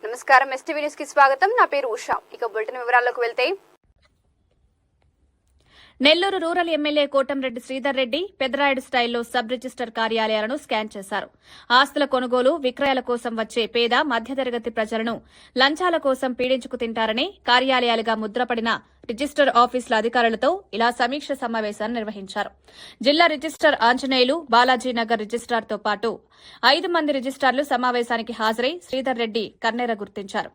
నమస్కారం, STV news కి స్వాగతం. నా పేరు ఉషా. ఇక బులెటిన్ వివరాల్లోకి వెళ్తే, నెల్లూరు రూరల్ ఎమ్మెల్యే కోటంరెడ్డి శ్రీధర్ రెడ్డి పెదరాయుడు స్టైల్లో సబ్ రిజిస్టర్ కార్యాలయాలను స్కాన్ చేశారు. ఆస్తుల కొనుగోలు విక్రయాల కోసం వచ్చే పేద మధ్యతరగతి ప్రజలను లంచాల కోసం పీడించుకు తింటారని కార్యాలయాలుగా ముద్రపడిన రిజిస్టర్ ఆఫీసుల అధికారులతో ఇలా సమీక్ష సమావేశాన్ని నిర్వహించారు. జిల్లా రిజిస్టర్ ఆంజనేయులు, బాలాజీనగర్ రిజిస్టార్తో పాటు 5 మంది రిజిస్టార్లు సమావేశానికి హాజరై శ్రీధర్ రెడ్డి కన్నెర గుర్తించారు.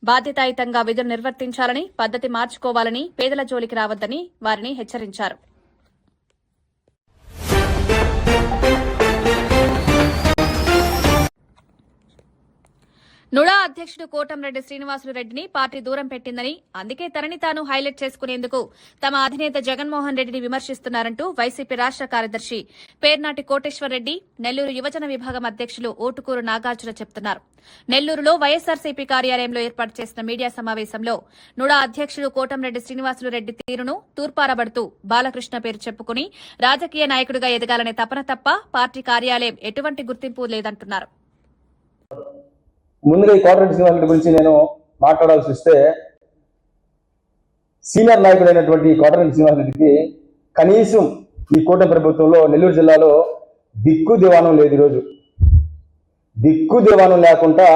బాధ్యతాయుతంగా విధులు నిర్వర్తించాలని, పద్దతి మార్చుకోవాలని, పేదల జోలికి రావద్దని వారిని హెచ్చరించారు. నుడా అధ్యక్షుడు కోటంరెడ్డి శ్రీనివాసులు రెడ్డిని పార్టీ దూరం పెట్టిందని, అందుకే తనని తాను హైలైట్ చేసుకునేందుకు తమ అధినేత జగన్మోహన్ రెడ్డిని విమర్శిస్తున్నారంటూ వైసీపీ రాష్ట కార్యదర్శి పేర్నాటి కోటేశ్వరరెడ్డి, నెల్లూరు యువజన విభాగం అధ్యక్షులు ఓటుకూరు నాగార్జున చెబుతున్నారు. నెల్లూరులో వైఎస్సార్సీపీ కార్యాలయంలో ఏర్పాటు చేసిన మీడియా సమావేశంలో నుడా అధ్యక్షుడు కోటంరెడ్డి శ్రీనివాసులు రెడ్డి తీరును తూర్పారబడుతూ బాలకృష్ణ పేరు చెప్పుకుని రాజకీయ నాయకుడిగా ఎదగాలనే తపన తప్ప పార్టీ కార్యాలయం ఎటువంటి గుర్తింపు లేదంటున్నారు. ముందుగా ఈ కోటరెడ్డి శ్రీనివాసుల గురించి నేను మాట్లాడాల్సి వస్తే, సీనియర్ నాయకుడైనటువంటి కోటరెడ్డి శ్రీనివాసులరెడ్డికి కనీసం ఈ కూటమి ప్రభుత్వంలో నెల్లూరు జిల్లాలో దిక్కు దివాణం లేదు. ఈరోజు దిక్కు దివాణం లేకుండా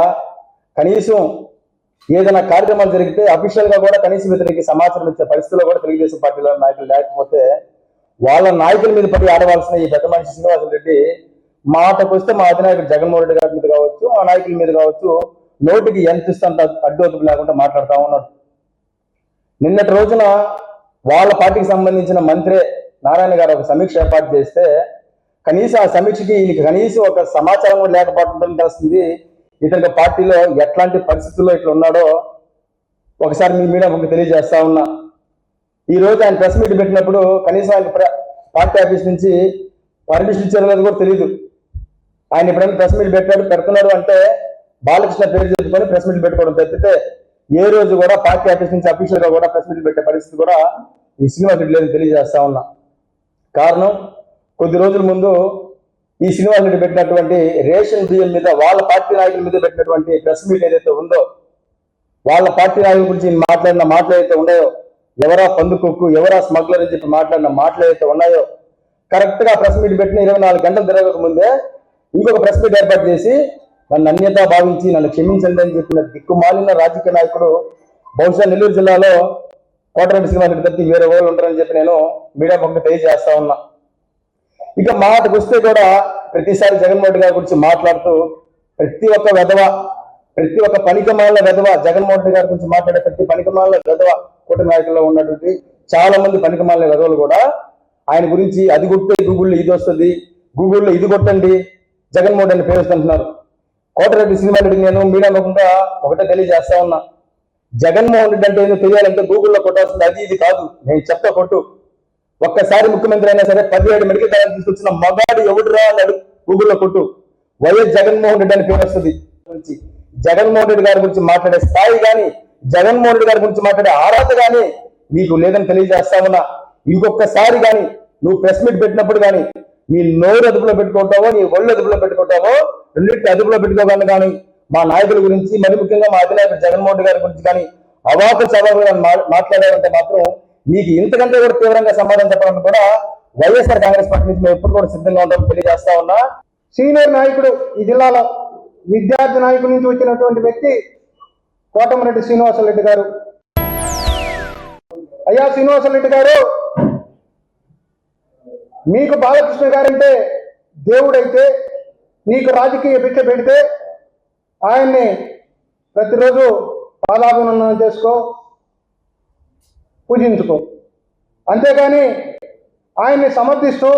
కనీసం ఏదైనా కార్యక్రమాలు జరిగితే అఫీషియల్గా కూడా కనీసం ఇతనికి సమాచారం ఇచ్చే పరిస్థితిలో కూడా తెలుగుదేశం పార్టీలో నాయకులు లేకపోతే వాళ్ళ నాయకుల మీద పడి ఆడవలసిన ఈ పెద్ద మనిషి శ్రీనివాసులరెడ్డి మాటకు వస్తే మా అధినాయకుడు జగన్మోహన్ రెడ్డి గారి మీద కావచ్చు, మా నాయకుల మీద కావచ్చు, నోటికి ఎంత ఇస్తుంట అడ్డోతులు లేకుండా మాట్లాడుతూ ఉన్నాడు. నిన్నటి రోజున వాళ్ళ పార్టీకి సంబంధించిన మంత్రి నారాయణ గారు ఒక సమీక్ష ఏర్పాటు చేస్తే కనీసం ఆ సమీక్షకి ఈయనకి కనీసం ఒక సమాచారం కూడా లేకపోవడం తెలుస్తుంది. ఇతనికి పార్టీలో ఎట్లాంటి పరిస్థితుల్లో ఇట్లా ఉన్నాడో ఒకసారి మీ మీడియా ఒక తెలియజేస్తా ఉన్నా. ఈ రోజు ఆయన ప్రెస్ మీట్ పెట్టినప్పుడు కనీసం ఆయన పార్టీ ఆఫీస్ నుంచి పర్మిషన్ ఇచ్చారో కూడా తెలియదు. ఆయన ఎప్పుడైనా ప్రెస్ మీట్ పెడుతున్నాడు అంటే బాలకృష్ణ పేరు చెప్పుకొని ప్రెస్ మీట్ పెట్టుకోవడం తప్పితే ఏ రోజు కూడా పార్టీ ఆఫీస్ నుంచి అఫీషియల్ గా కూడా ప్రెస్ మీట్ పెట్టే పరిస్థితి కూడా ఈ శ్రీనివాసులరెడ్డి లేదని తెలియజేస్తా ఉన్నా. కారణం, కొద్ది రోజుల ముందు ఈ శ్రీనివాసులరెడ్డి పెట్టినటువంటి రేషన్ బియ్యం మీద వాళ్ళ పార్టీ నాయకుల మీద పెట్టినటువంటి ప్రెస్ మీట్ ఏదైతే ఉందో, వాళ్ళ పార్టీ నాయకుల గురించి మాట్లాడిన మాటలు ఏదైతే ఉన్నాయో, ఎవరా పందుకొక్కు, ఎవరా స్మగ్లర్ అని చెప్పి మాట్లాడిన మాటలు ఏదైతే ఉన్నాయో, కరెక్ట్ గా ప్రెస్ మీట్ పెట్టిన 24 గంటలు తిరగక ముందే ఇంకొక ప్రెస్ మీట్ ఏర్పాటు చేసి నన్ను అన్యత భావించి నన్ను క్షమించండి అని చెప్పిన దిక్కుమాలిన రాజకీయ నాయకుడు బహుశా నెల్లూరు జిల్లాలో కోటరెడ్డి శ్రీనివాసులరెడ్డి తప్పి వేరే వాళ్ళు ఉంటారని చెప్పి నేను మీడియా పక్కన తెలియజేస్తా ఉన్నా. ఇక మాటకు వస్తే కూడా ప్రతిసారి జగన్మోహన్ రెడ్డి గారి గురించి మాట్లాడుతూ ప్రతి ఒక్క వెధవ, ప్రతి ఒక్క పనికిమాలిన వెధవ, జగన్మోహన్ రెడ్డి గారి గురించి మాట్లాడే ప్రతి పనికిమాలిన వెధవ కూటమి నాయకుల్లో ఉన్నటువంటి చాలా మంది పనికిమాలిన వెధవలు కూడా ఆయన గురించి అది కొట్టే గూగుల్లో ఇది వస్తుంది, గూగుల్లో ఇది కొట్టండి, జగన్మోహన్ రెడ్డి పేరు వస్తుంటున్నారు. కోటరెడ్డి శ్రీనివాసులరెడ్డి నేను మీడియా ముఖంగా ఒకటే తెలియజేస్తా ఉన్నా. జగన్మోహన్ రెడ్డి అంటే ఏదో తెలియాలంటే గూగుల్లో కొట్టాల్సింది అది ఇది కాదు, నేను చెప్తా కొట్టు. ఒక్కసారి ముఖ్యమంత్రి అయినా సరే 17 మెడికల్ కాలేజ్ తీసుకొచ్చిన మగాడు ఎవడురా అన్నాడు గూగుల్లో కొట్టు, వైఎస్ జగన్మోహన్ రెడ్డి అని పేరు వస్తుంది. జగన్మోహన్ రెడ్డి గారి గురించి మాట్లాడే స్థాయి కానీ, జగన్మోహన్ రెడ్డి గారి గురించి మాట్లాడే అర్హత కానీ నీకు లేదని తెలియజేస్తా ఉన్నా. ఇంకొకసారి కానీ నువ్వు ప్రెస్ మీట్ పెట్టినప్పుడు కానీ నీ నోరు అదుపులో పెట్టుకుంటావో, నీ ఒళ్ళు అదుపులో పెట్టుకుంటావో, రెండింటిని అదుపులో పెట్టుకోగలను. కానీ మా నాయకుల గురించి, మరి ముఖ్యంగా మా అధినాయకుడు జగన్మోహన్ రెడ్డి గారి గురించి కానీ అవాకు చవాకుగా మాట్లాడాలంటే మాత్రం నీకు ఇంతకంటే కూడా తీవ్రంగా సమాధానం చెప్పాలని కూడా వైఎస్ఆర్ కాంగ్రెస్ పార్టీ నుంచి మేము ఎప్పుడు కూడా సిద్ధంగా ఉంటామని తెలియజేస్తా ఉన్నా. సీనియర్ నాయకుడు, ఈ జిల్లాలో విద్యార్థి నాయకుడి నుంచి వచ్చినటువంటి వ్యక్తి కోటంరెడ్డి శ్రీనివాసులరెడ్డి గారు. అయ్యా శ్రీనివాసులరెడ్డి గారు, మీకు బాలకృష్ణ గారంటే దేవుడైతే, నీకు రాజకీయ భిక్ష పెడితే ఆయన్ని ప్రతిరోజు పాదాభినందన చేసుకో, పూజించుకో. అంతేగాని ఆయన్ని సమర్థిస్తూ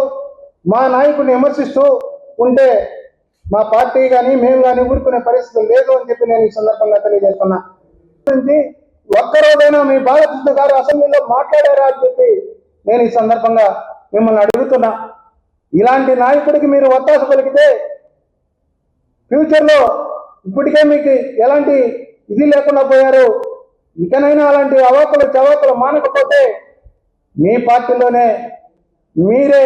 మా నాయకుడిని విమర్శిస్తూ ఉంటే మా పార్టీ కానీ మేము కానీ ఊరుకునే పరిస్థితి లేదు అని చెప్పి నేను ఈ సందర్భంగా తెలియజేస్తున్నా. ఒక్కరోజైనా మీ బాలకృష్ణ గారు అసెంబ్లీలో మాట్లాడారా అని చెప్పి నేను ఈ సందర్భంగా మిమ్మల్ని అడుగుతున్నా. ఇలాంటి నాయకుడికి మీరు ఒత్తాస పలికితే ఫ్యూచర్లో ఇప్పటికే మీకు ఎలాంటి ఇది లేకుండా పోయారు. ఇకనైనా అలాంటి అవాకులు చవాకులు మానకపోతే మీ పార్టీలోనే మీరే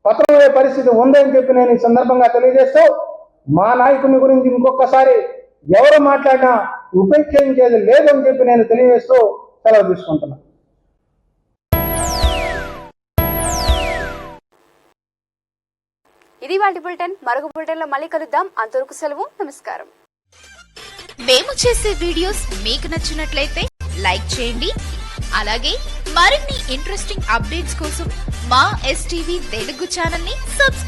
పతనమయ్యే పరిస్థితి ఉందని చెప్పి నేను ఈ సందర్భంగా తెలియజేస్తూ మా నాయకుని గురించి ఇంకొకసారి ఎవరు మాట్లాడినా ఉపేక్షించేది లేదని చెప్పి నేను తెలియజేస్తూ సెలవు తీసుకుంటున్నాను. ఇది వాటి బులెటిన్. మరొక బులెటిన్ లో మళ్ళీ కలుద్దాం. అంతవరకు సెలవు. నమస్కారం. మేము చేసే వీడియోస్ మీకు నచ్చినట్లయితే లైక్ చేయండి. అలాగే మరిన్ని ఇంట్రెస్టింగ్ అప్డేట్స్ కోసం మా STV తెలుగు ఛానల్ ని సబ్స్క్రైబ్